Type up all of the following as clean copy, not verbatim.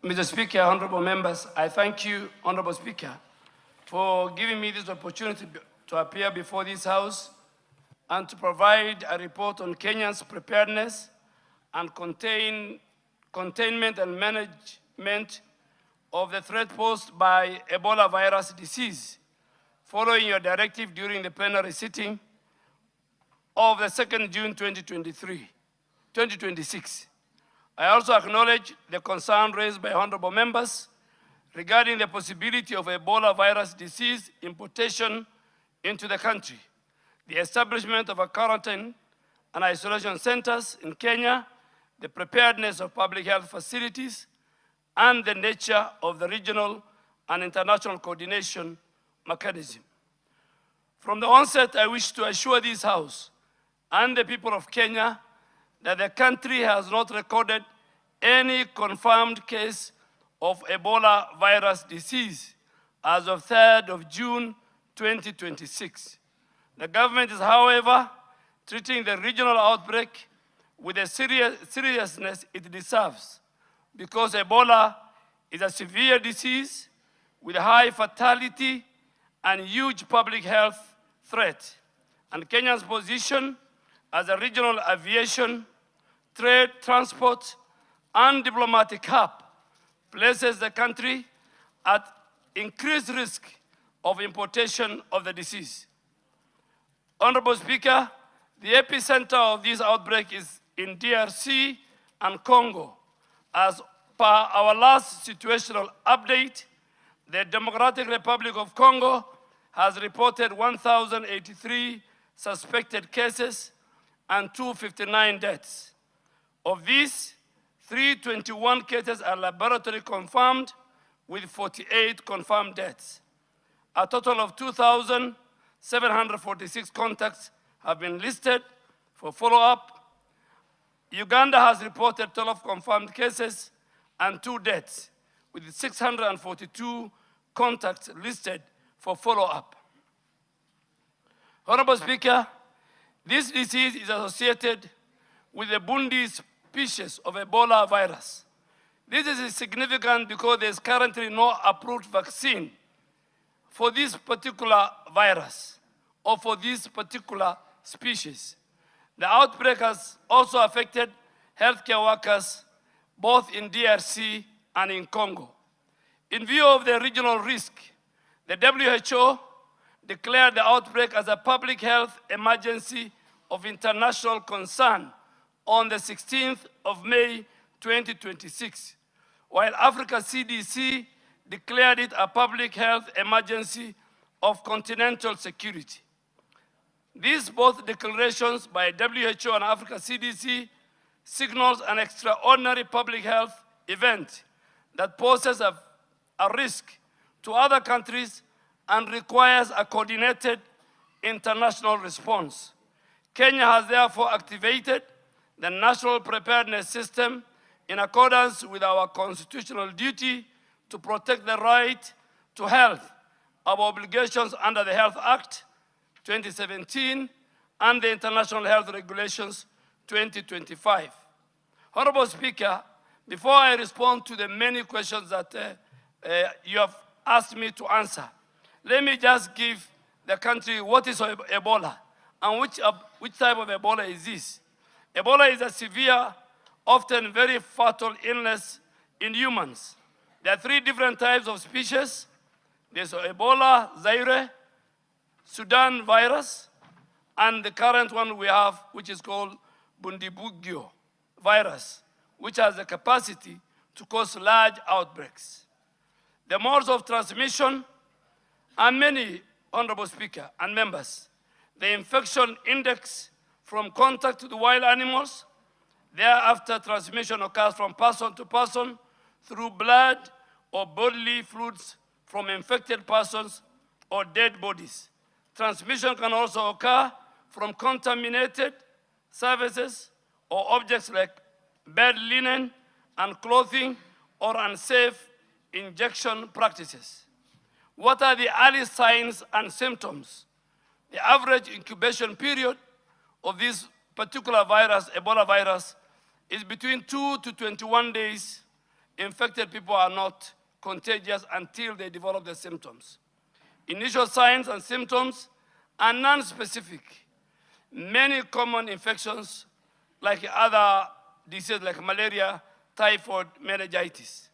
Mr. Speaker, honorable members, I thank you, Honorable Speaker, for giving me this opportunity to appear before this House and to provide a report on Kenya's preparedness and containment and management of the threat posed by Ebola virus disease, following your directive during the plenary sitting of the 2nd June 2026. I also acknowledge the concern raised by honorable members regarding the possibility of Ebola virus disease importation into the country, the establishment of a quarantine and isolation centers in Kenya, the preparedness of public health facilities, and the nature of the regional and international coordination mechanism. From the onset, I wish to assure this House and the people of Kenya that the country has not recorded any confirmed case of Ebola virus disease as of 3rd of June 2026. The government is, however, treating the regional outbreak with the seriousness it deserves, because Ebola is a severe disease with high fatality and huge public health threat. And Kenya's position as a regional aviation, trade, transport, and diplomatic hub places the country at increased risk of importation of the disease. Honorable Speaker, the epicenter of this outbreak is in DRC and Congo. As per our last situational update, the Democratic Republic of Congo has reported 1,083 suspected cases and 259 deaths. Of these, 321 cases are laboratory confirmed, with 48 confirmed deaths. A total of 2,746 contacts have been listed for follow-up. Uganda has reported 12 confirmed cases and 2 deaths, with 642 contacts listed for follow-up. Honorable Speaker, this disease is associated with the Bundi species of Ebola virus. This is significant because there is currently no approved vaccine for this particular virus or for this particular species. The outbreak has also affected healthcare workers both in DRC and in Congo. In view of the regional risk, the WHO declared the outbreak as a public health emergency of international concern on the 16th of May 2026, while Africa CDC declared it a public health emergency of continental security. These both declarations by WHO and Africa CDC signals an extraordinary public health event that poses a risk to other countries and requires a coordinated international response. Kenya has therefore activated the National Preparedness System in accordance with our constitutional duty to protect the right to health, our obligations under the Health Act 2017 and the International Health Regulations 2025. Honorable Speaker, before I respond to the many questions that you have asked me to answer, let me just give the country what is Ebola and which type of Ebola is this. Ebola is a severe, often very fatal illness in humans. There are 3 different types of species. There's Ebola, Zaire, Sudan virus, and the current one we have, which is called Bundibugyo virus, which has the capacity to cause large outbreaks. The modes of transmission are many, Honorable Speaker and members. The infection index from contact to the wild animals. Thereafter, transmission occurs from person to person through blood or bodily fluids from infected persons or dead bodies. Transmission can also occur from contaminated surfaces or objects like bed linen and clothing or unsafe injection practices. What are the early signs and symptoms? The average incubation period of this particular virus, Ebola virus, is between 2 to 21 days infected people are not contagious until they develop the symptoms. Initial signs and symptoms are non-specific. Many common infections, like other diseases like malaria, typhoid, meningitis.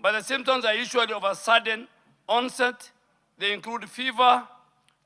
But the symptoms are usually of a sudden onset. They include fever,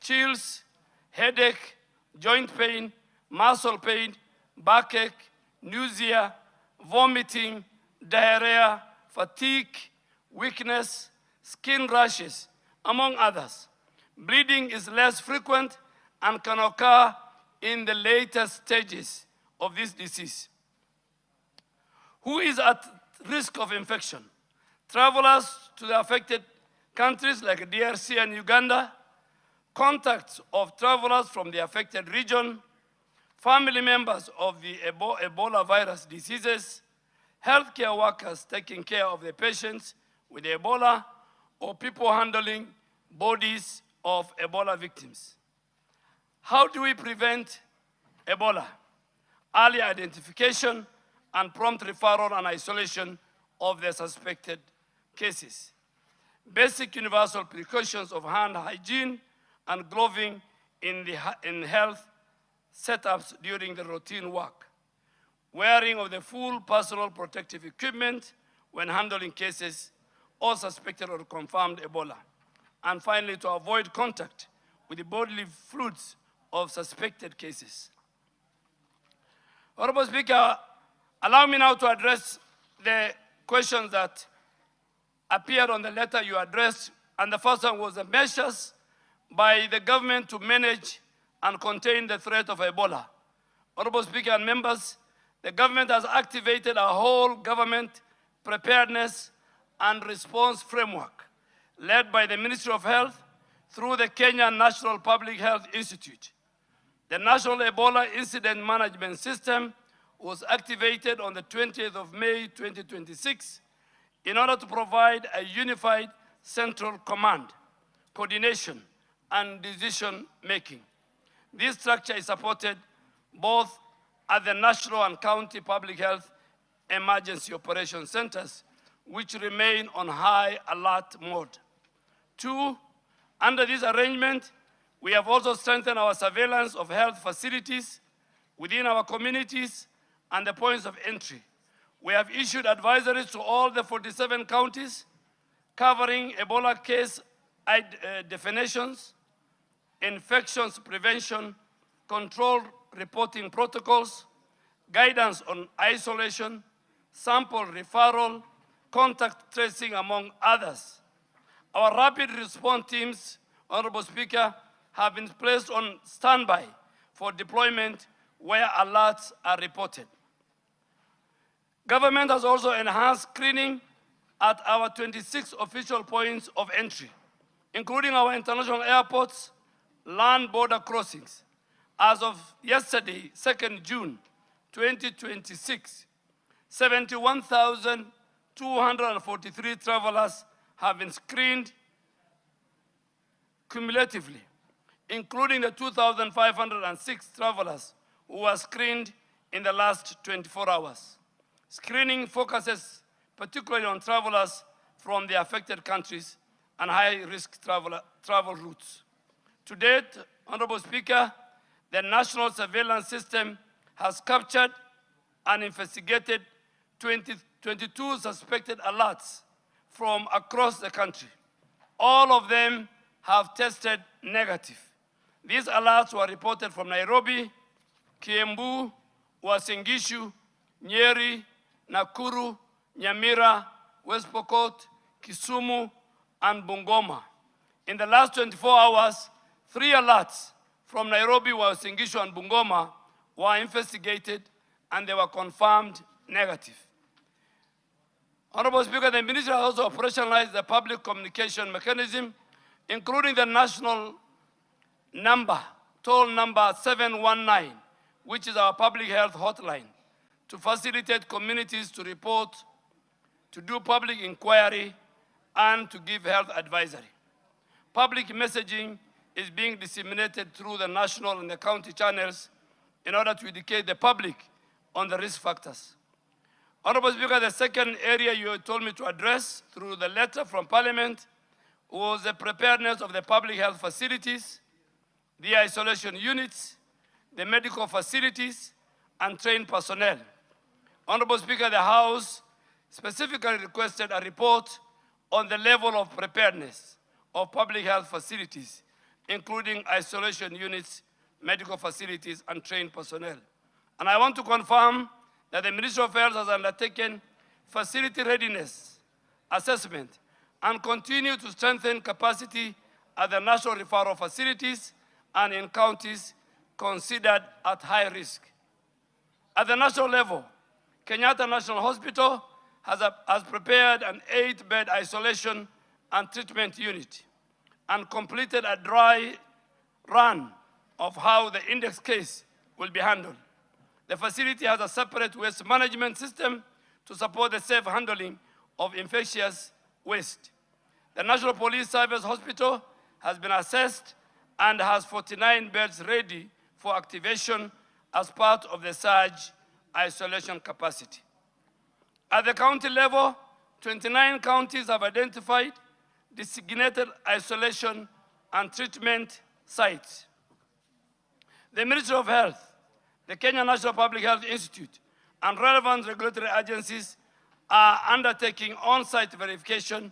chills, headache, joint pain, muscle pain, backache, nausea, vomiting, diarrhea, fatigue, weakness, skin rashes, among others. Bleeding is less frequent and can occur in the later stages of this disease. Who is at risk of infection? Travelers to the affected countries like DRC and Uganda, contacts of travelers from the affected region, family members of the Ebola virus diseases, healthcare workers taking care of the patients with Ebola, or people handling bodies of Ebola victims. How do we prevent Ebola? Early identification and prompt referral and isolation of the suspected cases. Basic universal precautions of hand hygiene and gloving in health setups during the routine work. Wearing of the full personal protective equipment when handling cases or suspected or confirmed Ebola. And finally, to avoid contact with the bodily fluids of suspected cases. Honorable Speaker, allow me now to address the questions that appeared on the letter you addressed, and the first one was the measures by the government to manage and contain the threat of Ebola. Honorable Speaker and members, the government has activated a whole government preparedness and response framework led by the Ministry of Health through the Kenyan National Public Health Institute. The National Ebola Incident Management System was activated on the 20th of May 2026 in order to provide a unified central command, coordination, and decision-making. This structure is supported both at the national and county public health emergency operation centers, which remain on high alert mode. 2, under this arrangement, we have also strengthened our surveillance of health facilities within our communities and the points of entry. We have issued advisories to all the 47 counties covering Ebola case definitions, infections prevention, control reporting protocols, guidance on isolation, sample referral, contact tracing, among others. Our rapid response teams, Honorable Speaker, have been placed on standby for deployment where alerts are reported. Government has also enhanced screening at our 26 official points of entry, including our international airports, land border crossings. As of yesterday, 2nd June 2026, 71,243 travelers have been screened cumulatively, including the 2,506 travelers who were screened in the last 24 hours. Screening focuses particularly on travelers from the affected countries and high-risk travel routes. To date, Honorable Speaker, the national surveillance system has captured and investigated 22 suspected alerts from across the country. All of them have tested negative. These alerts were reported from Nairobi, Kiambu, Uasin Gishu, Nyeri, Nakuru, Nyamira, West Pokot, Kisumu, and Bungoma. In the last 24 hours, 3 alerts from Nairobi, Uasin Gishu, and Bungoma were investigated and they were confirmed negative. Honorable Speaker, the Ministry has also operationalized the public communication mechanism, including the national number, toll number 719, which is our public health hotline, to facilitate communities to report, to do public inquiry, and to give health advisory. Public messaging is being disseminated through the national and the county channels in order to educate the public on the risk factors. Honorable Speaker, the second area you told me to address through the letter from Parliament was the preparedness of the public health facilities, the isolation units, the medical facilities, and trained personnel. Honorable Speaker, the House specifically requested a report on the level of preparedness of public health facilities, including isolation units, medical facilities, and trained personnel. And I want to confirm that the Ministry of Health has undertaken facility readiness assessment and continue to strengthen capacity at the national referral facilities and in counties considered at high risk. At the national level, Kenyatta National Hospital has prepared an 8-bed isolation and treatment unit and completed a dry run of how the index case will be handled. The facility has a separate waste management system to support the safe handling of infectious waste. The National Police Service Hospital has been assessed and has 49 beds ready for activation as part of the surge isolation capacity. At the county level, 29 counties have identified designated isolation and treatment sites. The Ministry of Health, the Kenya National Public Health Institute, and relevant regulatory agencies are undertaking on-site verification,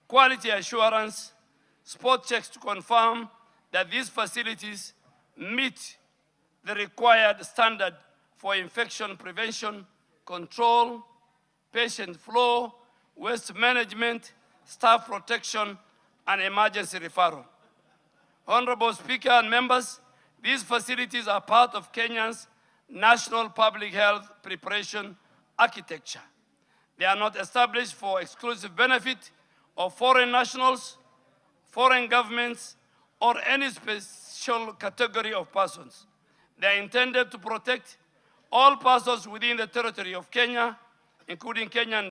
quality assurance, spot checks to confirm that these facilities meet the required standard for infection prevention, control, patient flow, waste management, staff protection, and emergency referral. Honorable Speaker and members, these facilities are part of Kenya's national public health preparation architecture. They are not established for exclusive benefit of foreign nationals, foreign governments, or any special category of persons. They are intended to protect all persons within the territory of Kenya, including Kenyan